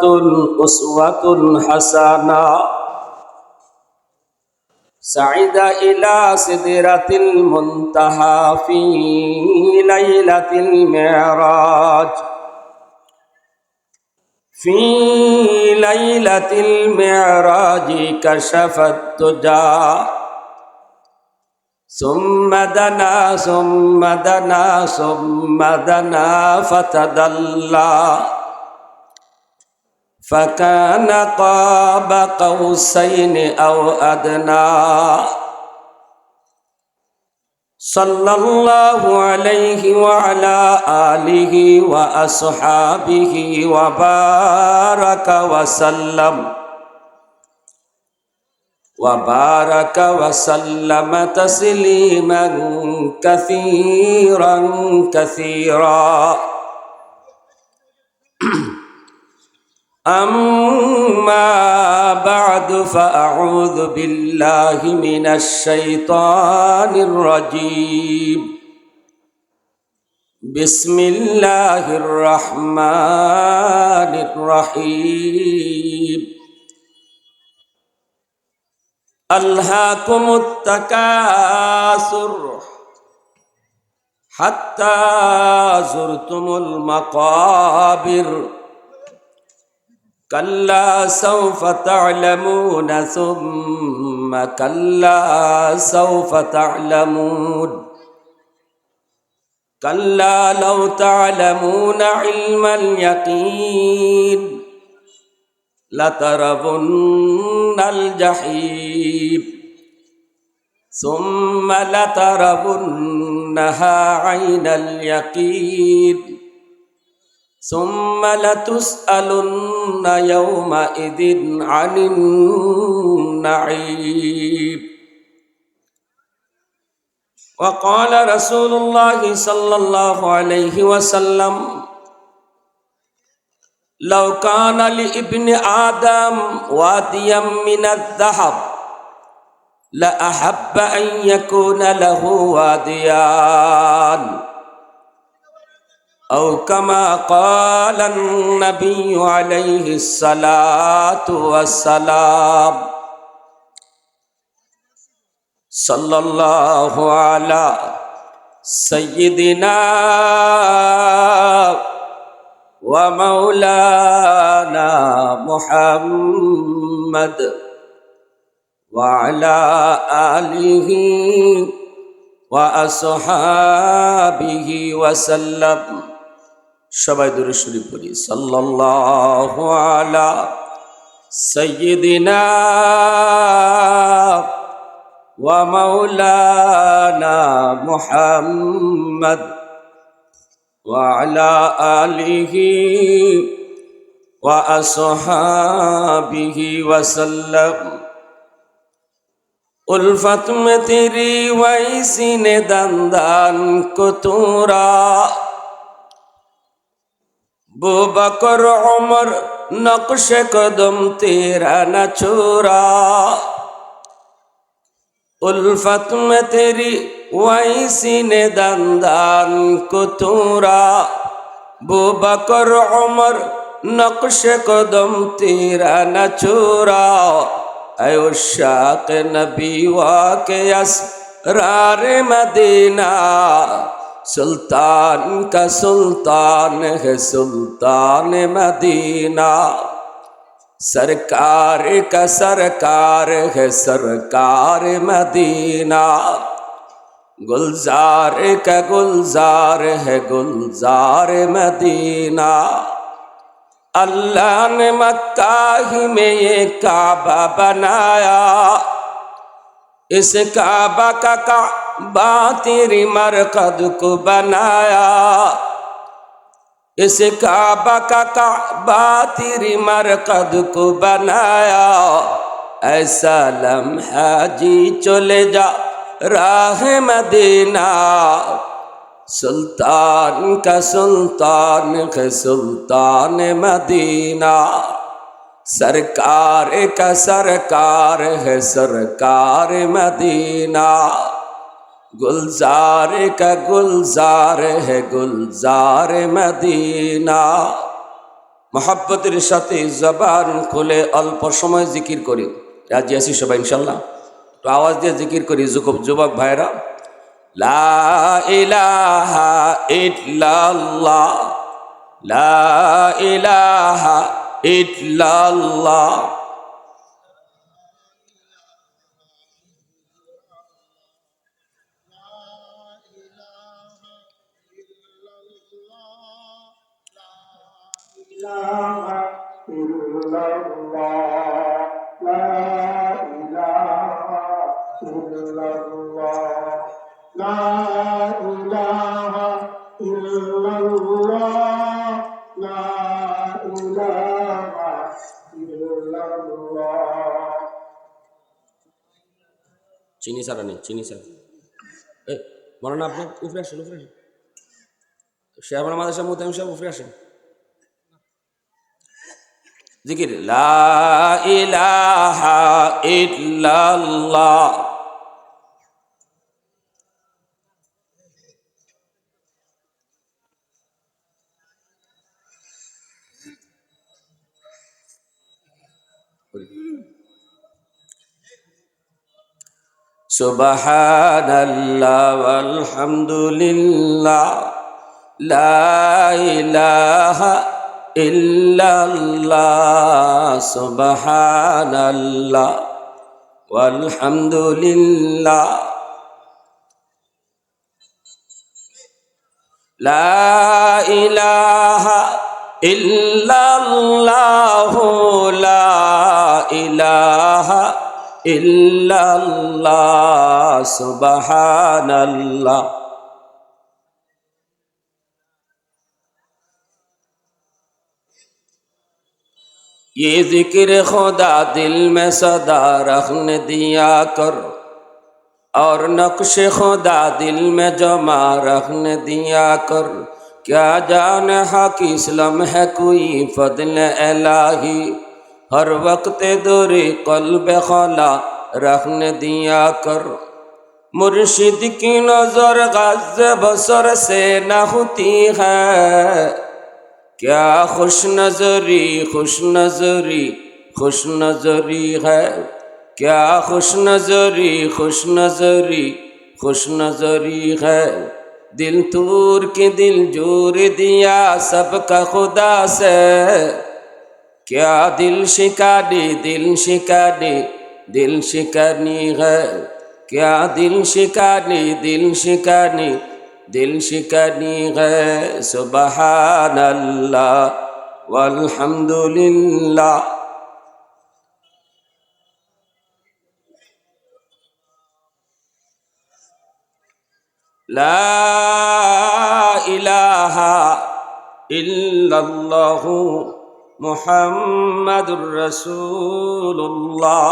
أسوة حسنة سعد إلى سدرة المنتهى في ليلة المعراج في ليلة المعراج كشف الدجى ثم دنا ثم دنا ثم دنا فتدلى فكان قاب قوسين أو أدنى صلى الله عليه وعلى آله وأصحابه وبارك وسلم تسليما كثيرا كثيرا أما بعد فأعوذ بالله من الشيطان الرجيم بسم الله الرحمن الرحيم ألهاكم التكاثر حتى زرتم المقابر كلا سوف تعلمون ثم كلا سوف تعلمون كلا لو تعلمون علم اليقين لترون الجحيم ثم لترونها عين اليقين ثم لتسألن يومئذ عن النعيم وقال رسول الله صلى الله عليه وسلم لو كان لابن آدم واديا من الذهب لأحب أن يكون له واديان أو كما قال النبي عليه الصلاة والسلام صلى الله على سيدنا ومولانا محمد وعلى آله وأصحابه وسلم সবাই দরুদ শরীফ পড়ি সাল্লাল্লাহু আলা সাইয়্যিদিনা ওয়া মাওলানা মুহাম্মদ ওয়া আলা আলিহি ওয়া আসহাবিহি ওয়া সাল্লাম उल्फत में तेरी वैसी ने दंदान को तूरा बू बकर उमर नक्श कदम तेरा न छोरा उल्फत में तेरी वैसी ने दंदान को तूरा बू बकर उमर नक्श कदम तेरा न छोरा ऐ उशाक़ नबी वाक़े असरार मदीना सुल्तान का सुल्तान है सुल्तान मदीना सरकार का सरकार है सरकार मदीना गुलजार का गुलजार है गुलजार मदीना अल्लाह ने मक्का ही में ये काबा बनाया इस काबा का काबा तेरी मरकद को बनाया इस काबा का काबा तेरी मरकद को बनाया ऐसा लम्हा जी चले जा राह मदीना सुल्तान का सुल्तान है सुल्तान मदीना सरकार का सरकार है सरकार मदीना गुलजार का गुलजार है गुलजार मदीना মহাব্বতের সাথে জবান খুলে অল্প সময় জিকির করি। রাজি আছি সবাই ইনশাল্লাহ? তো আওয়াজ দিয়ে জিকির করি যুবক ভাইরা। লা ইলাহা ইল্লাল্লাহ, লা ইলাহা ইল্লাল্লাহ। চিনি সারা নেই, চিনি সারা। এ মনে আপনি উপরে আসেন, উপরে আসেন। শেয়ার মাদ্রাসা মুহূর্তে সাহেব উপরে আসেন। জিকির লা ইলাহা ইল্লাল্লাহ। সুবহানাল্লাহ ওয়াল হামদুলিল্লাহ, লা ইলাহা ইল্লাল্লাহ, সুবহানাল্লাহ ওয়াল হামদুলিল্লাহ, লা ইলাহা ইল্লাল্লাহ, লা ইলাহা ইল্লাল্লাহ, সুবহানাল্লাহ। ये जिक्र खुदा दिल में सदा रखने दिया कर, और नक्श खुदा दिल में जमा रखने दिया कर। क्या जाने हक इस्लाम है कोई फضل इलाही, हर वक्त दूरी कल्ब खला रखने दिया कर। मुर्शिद की नजर गज़ बसर से न होती है, क्या खुश नजरी खुश नजरी खुश नजरी है, क्या खुश नजरी खुश नजरी खुश नजरी है। दिल तूर के दिल जोर दिया सबका खुदा से, क्या दिल शिकानी दिल शिकानी दिल शिकानी है, क्या दिल शिकानी दिल शिकानी दिल शिकानी है। सुबहानल्लाह वल्हम्दुलिल्लाह। ला इलाहा इल्लल्लाहु मुहम्मदुर रसूलुल्लाह।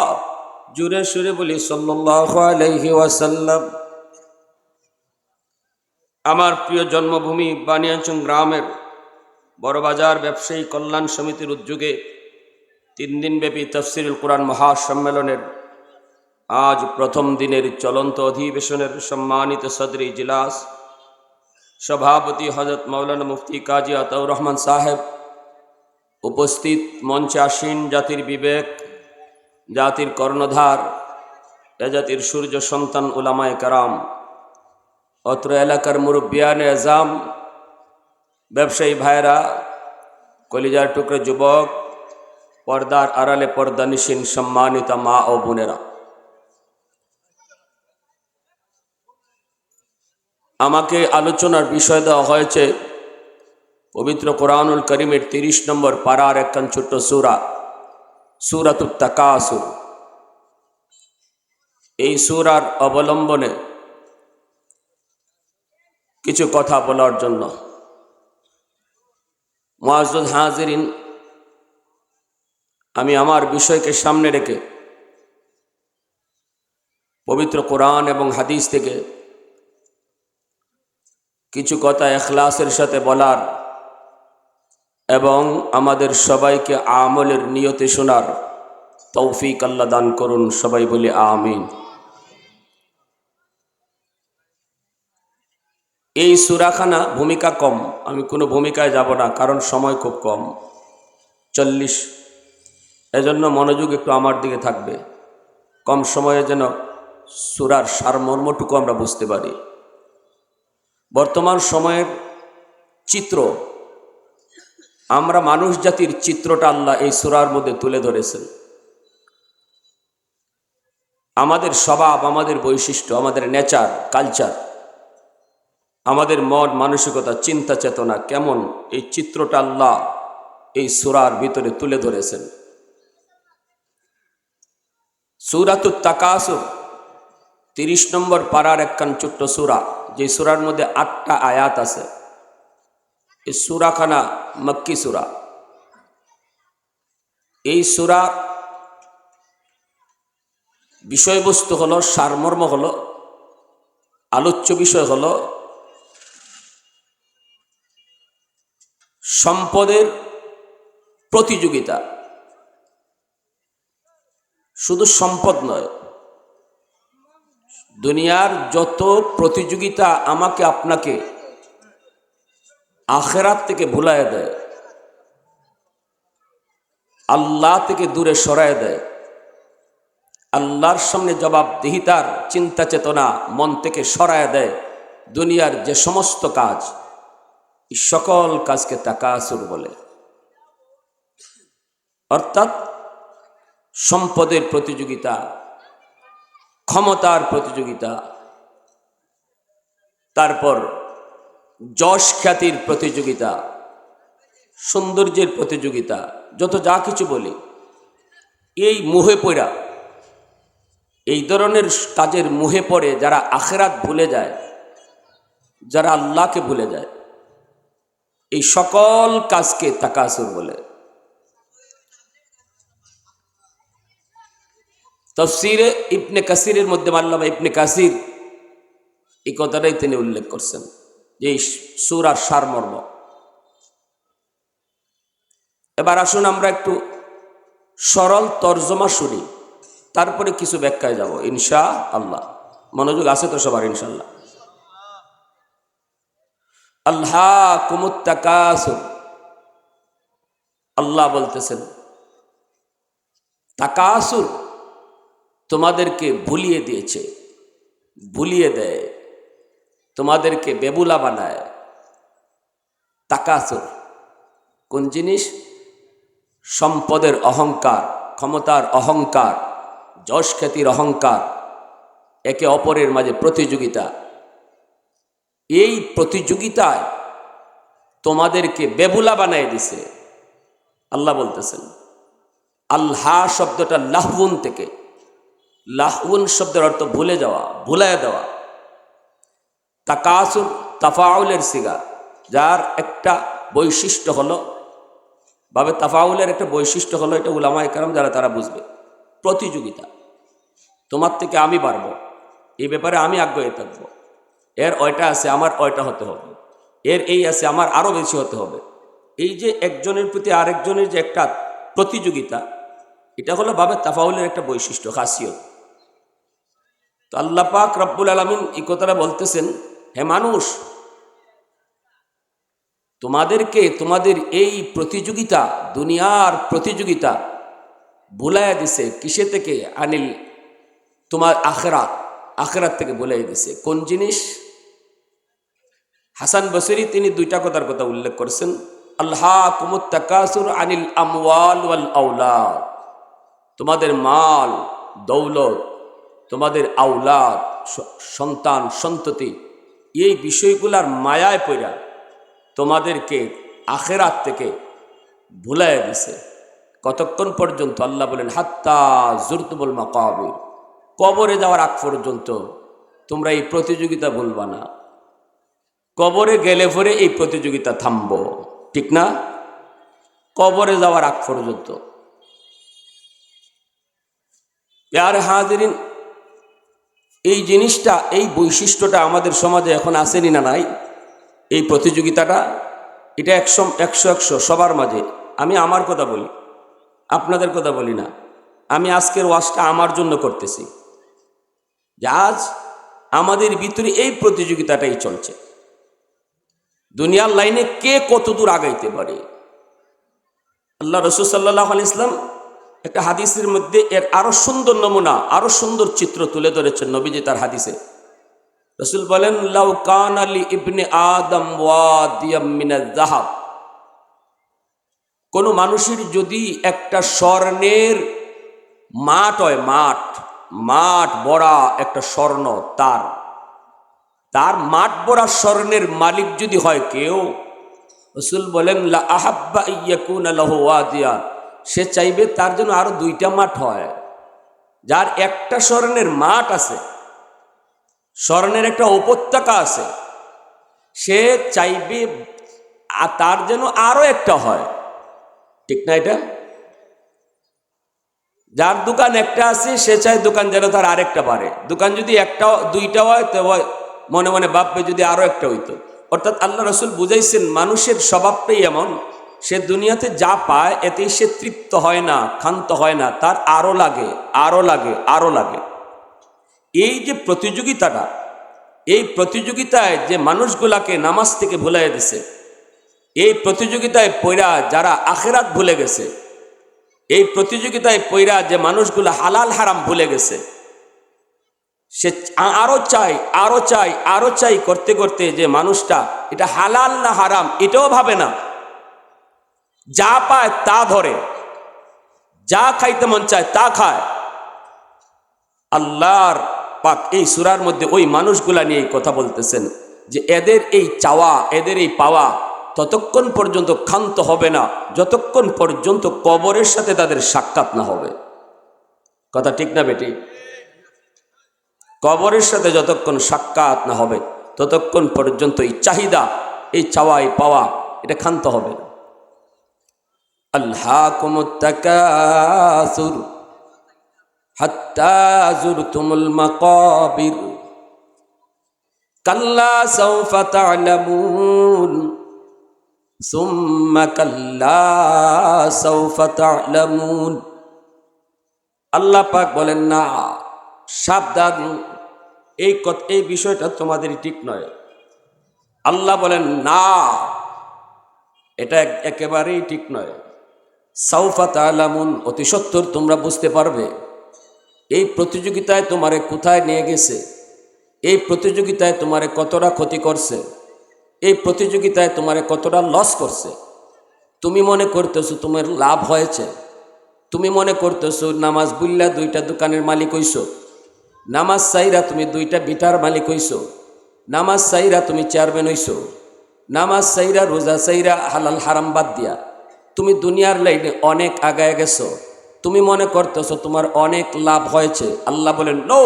जुरे सुरे बोली सल्लल्लाहु अलैहि वसल्लम। আমার প্রিয় জন্মভূমি বানিয়াচং গ্রামের বড়বাজার ব্যবসায়ী কল্যাণ সমিতির উদ্যোগে 3 দিনব্যাপী তাফসীরুল কুরআন মহাসম্মেলনের আজ প্রথম দিনের চলন্ত অধিবেশনের সম্মানিত সদর ইজলাস সভাপতি হযরত মাওলানা মুফতি কাজী আতাউর রহমান সাহেব, উপস্থিত মঞ্চে আসীন জাতির বিবেক, জাতির কর্ণধার, এ জাতির সূর্য সন্তান উলামায়ে কেরাম, অত্র এলাকার মুরব্বিয়ানে আজম, ব্যবসায়ী ভাইরা, কলিজার টুকরো যুবক, পর্দার আড়ালে পর্দানিশীন সম্মানিত মা ও বোনেরা, আমাকে আলোচনার বিষয় দেওয়া হয়েছে পবিত্র কোরআনুল করিমের 30 নম্বর পারার একখান ছোট্ট সূরা, সূরাতুত তাকাসুর। এই সূরার অবলম্বনে কিছু কথা বলার জন্য। মুআজ্জাজ হাজিরিন, আমি আমার বিষয়কে সামনে রেখে পবিত্র কোরআন এবং হাদিস থেকে কিছু কথা ইখলাসের সাথে বলার এবং আমাদের সবাইকে আমলের নিয়তে শোনার তৌফিক আল্লাহ দান করুন। সবাই বলি আমিন। এই সূরাখানা ভূমিকা কম, আমি কোনো ভূমিকায় যাব না কারণ সময় খুব কম। 40। এজন্য মনোযোগ একটু আমার দিকে থাকবে, কম সময়ে যেন সূরার সারমর্মটুকু আমরা বুঝতে পারি। বর্তমান সময়ের চিত্র, আমরা মানুষ জাতির চিত্রটা আল্লাহ এই সূরার মধ্যে তুলে ধরেছেন। আমাদের স্বভাব, আমাদের বৈশিষ্ট্য, আমাদের নেচার, কালচার, আমাদের মন মানসিকতা, চিন্তা চেতনা কেমন, এই চিত্রটা আল্লাহ এই সূরার ভিতরে তুলে ধরেছেন। সূরাতুত তাকাসুর 30 নম্বর পারার একখান ছোট্ট সূরা, যে সূরার মধ্যে 8টা আয়াত আছে। এই সূরাখানা মক্কি সূরা। এই সূরা বিষয়বস্তু হলো, সারমর্ম হলো, আলোচ্য বিষয় হলো সম্পদের প্রতিযোগিতা। শুধু সম্পদ নয়, দুনিয়ার যত প্রতিযোগিতা আমাকে আপনাকে আখিরাত থেকে ভুলায় দেয়, আল্লাহ থেকে দূরে সরায় দেয়, আল্লাহর সামনে জবাবদিহিতার চিন্তা চেতনা মন থেকে সরায় দেয়, দুনিয়ার যে সমস্ত কাজ, এই সকল কাজকে তাকাসুর বলে। অর্থাৎ সম্পদের প্রতিযোগিতা, ক্ষমতার প্রতিযোগিতা, তারপর যশ খ্যাতির প্রতিযোগিতা, সৌন্দর্যের প্রতিযোগিতা, যত যা কিছু বলি, এই মোহে পড়া, এই ধরনের কাজের মোহে পড়ে যারা আখিরাত ভুলে যায়, যারা আল্লাহকে ভুলে যায়, এই সকল কাজকে তাকাসুর বলে। তাফসীরে ইবনে কাসিরের মধ্যে আল্লামা ইবনে কাসির এই কথাটাই তিনি উল্লেখ করছেন, যে এই সূরার সারমর্ম। এবার আসুন আমরা একটু সরল তর্জমা শুনি, তারপরে কিছু ব্যাখ্যায় যাব ইনশাআল্লাহ। মনোযোগ আছে তো সবার ইনশাআল্লাহ? আলহাকুমুত তাকাসুর, আল্লাহ বলতেছেন তাকাসুর তোমাদেরকে ভুলিয়ে দিয়েছে, ভুলিয়ে দেয়, তোমাদেরকে বেবুলা বানায়। তাকাসুর কোন জিনিস? সম্পদের অহংকার, ক্ষমতার অহংকার, যশ খ্যাতির অহংকার, একে অপরের মাঝে প্রতিযোগিতা। এই প্রতিযোগিতায় তোমাদেরকে বেবুলা বানায় দিছে। আল্লাহ বলতেছেন, আল্লাহ শব্দটা লাহউন থেকে, লাহউন শব্দের অর্থ ভুলে যাওয়া, ভুলায় দেওয়া। তাকাসুর তাফাউলের সিগা, যার একটা বৈশিষ্ট্য হলো, ভাবে তাফাউলের একটা বৈশিষ্ট্য হলো, এটা উলামায়ে কেরাম যারা তারা বুঝবে, প্রতিযোগিতা। তোমার থেকে আমি পারবো, এই ব্যাপারে আমি আগ্রহী থাকবো, এর ওইটা আছে আমার ওইটা হতে হবে, এর এই আছে আমার আরো বেশি হতে হবে। এই যে একজনের প্রতি আরেকজনের যে একটা প্রতিযোগিতা, এটা হলো ভাবে তাফাউলের একটা বৈশিষ্ট্য, খাসিয়ত। তো আল্লাহ পাক রব্বুল আলামিন এই কথাটা বলতেছেন, হে মানুষ, তোমাদেরকে তোমাদের এই প্রতিযোগিতা, দুনিয়ার প্রতিযোগিতা ভুলাইয়া দিছে। কিসে থেকে? আনিল, তোমার আখিরাত, আখিরাত থেকে ভুলাইয়া দিছে। কোন জিনিস? হাসান বসরি তিনি দুইটা কথার কথা উল্লেখ করেছেন, আলহাকুমুত তাকাসুর আনিল আমওয়াল ওয়াল আওলাদ, তোমাদের মাল দৌলত, তোমাদের আওলাদ সন্তান সন্ততি, এই বিষয়গুলার মায়ায় পড়া তোমাদেরকে আখিরাত থেকে ভুলাইয়া দিছে। কতক্ষণ পর্যন্ত? আল্লাহ বলেন, হাত্তা জুরতুমুল মাকাবির, কবরে যাওয়ার আগ পর্যন্ত তোমরা এই প্রতিযোগিতা ভুলবা না। কবরে গেলে পরে এই প্রতিযোগিতা থামবো, ঠিক না? কবরে যাওয়ার আগ পর্যন্ত। প্যারে হাজিরিন, এই জিনিসটা, এই বৈশিষ্ট্যটা আমাদের সমাজে এখন আসেনি না নাই? এই প্রতিযোগিতাটা, এটা 100 সবার মাঝে। আমি আমার কথা বলি, আপনাদের কথা বলি না। আমি আজকের ওয়াজটা আমার জন্য করতেছি, যে আজ আমাদের ভিতরে এই প্রতিযোগিতাটাই চলছে। দুনিয়ার লাইনে কে কত দূর আগাইতে পারে, আল্লাহ রাসূল সাল্লাল্লাহু আলাইহি ওয়াসাল্লাম একটা হাদিসের মধ্যে এর আরো সুন্দর নমুনা, আরো সুন্দর চিত্র তুলে ধরেছেন নবীজি তার হাদিসে। রাসূল বলেন, লাউ কানা লি ইবনে আদম ওয়াদিয়াম মিনাজ যাহাব, কোন মানুষের যদি একটা স্বর্ণের মাঠ হয়, মাঠ বড়া একটা স্বর্ণ, তার মাঠ বড়া স্বর্ণের মালিক যদি হয় কেউ, রাসূল বলেন লা আহাব্বা ইয়াকুনা লাহু ওয়াদিয়া, সে চাইবে তার জন্য আরো দুইটা মাঠ হয়। যার একটা স্বর্ণের মাঠ আছে, স্বর্ণের একটা উপত্যকা আছে, সে চাইবে তার যেন আরো একটা হয়। ঠিক না এটা? যার দোকান একটা আছে সে চায় দোকান যেন তার আরেকটা পারে। দোকান যদি একটা দুইটা হয় তবে মনে মনে ভাববে যদি আরো একটা হইতো। অর্থাৎ আল্লাহ রাসূল বুঝাইছেন মানুষের স্বভাবটাই এমন, সে দুনিয়াতে যা পায় এতেই সে তৃপ্ত হয় না, ক্ষান্ত হয় না, তার আরো লাগে, আরো লাগে, আরো লাগে। এই যে প্রতিযোগিতাটা, এই প্রতিযোগিতায় যে মানুষগুলাকে নামাজ থেকে ভুলাই দিছে, এই প্রতিযোগিতায় পইরা যারা আখিরাত ভুলে গেছে, এই প্রতিযোগিতায় পইরা যে মানুষগুলো হালাল হারাম ভুলে গেছে, সে আরো চাই, আরো চাই, আরো চাই করতে করতে যে মানুষটা এটা হালাল না হারাম এটাও ভাবে না, যা পায় তা ধরে, যা খাইতে মন চায় তা খায়। আল্লাহর পাক এই সূরার মধ্যে ওই মানুষগুলা নিয়ে কথা বলতেছেন যে এদের এই চাওয়া, এদের এই পাওয়া ততক্ষণ পর্যন্ত ক্ষান্ত হবে না যতক্ষণ পর্যন্ত কবরের সাথে তাদের সাক্ষাৎ না হবে। কথা ঠিক না বেটি? কবরের সাথে যতক্ষণ সাক্ষাৎ না হবে ততক্ষণ পর্যন্ত এই চাহিদা, এই চাওয়া, এই পাওয়া এটা ক্ষান্ত হবে না। আলহাকুমুত তাকাসুর হাত্তা যুরতুমুল মাকাবির কাল্লা সাউফা তা'লামুন সুম্মা কাল্লা সাউফা তা'লামুন। আল্লাহ পাক বলেন, না, সাবধান, এই বিষয়টা তোমাদের ঠিক নয়। আল্লাহ বলেন, না, এটা একেবারেই ঠিক নয়। সাউফা তা'লামুন, অতি সত্বর তোমরা বুঝতে পারবে। এই প্রতিযোগিতায় তোমারে কোথায় নিয়ে গেছে, এই প্রতিযোগিতায় তোমারে কতটা ক্ষতি করছে, এই প্রতিযোগিতায় তোমারে কতটা লস করছে। তুমি মনে করতেছো তোমার লাভ হয়েছে, তুমি মনে করতেছো নামাজ বুল্লা দুইটা দোকানের মালিক হইছো, নামাজ চাইরা তুমি দুইটা বিটার মালিক হইছো, নামাজ চাইরা তুমি চেয়ারম্যান হইছো, নামাজ চাইরা রোজা চাইরা হালাল হারাম বাদ দিয়া তুমি দুনিয়ার লাইনে অনেক আগায় গেছো। তুমি মনে করতেছো তোমার অনেক লাভ হয়েছে। আল্লাহ বলেন, নো,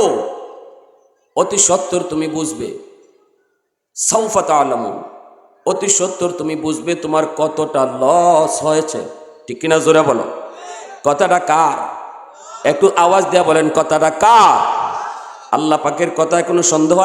অতি সত্বর তুমি বুঝবে। সাউফা তা'লামুন, অতি সত্বর তুমি বুঝবে তোমার কতটা লস হয়েছে। ঠিক কিনা? জোরে বলো। কথাটা কার? একটু আওয়াজ দেয়া বলেন, কথাটা কার? আল্লাহ পাকের কথায় কোনো সন্দেহ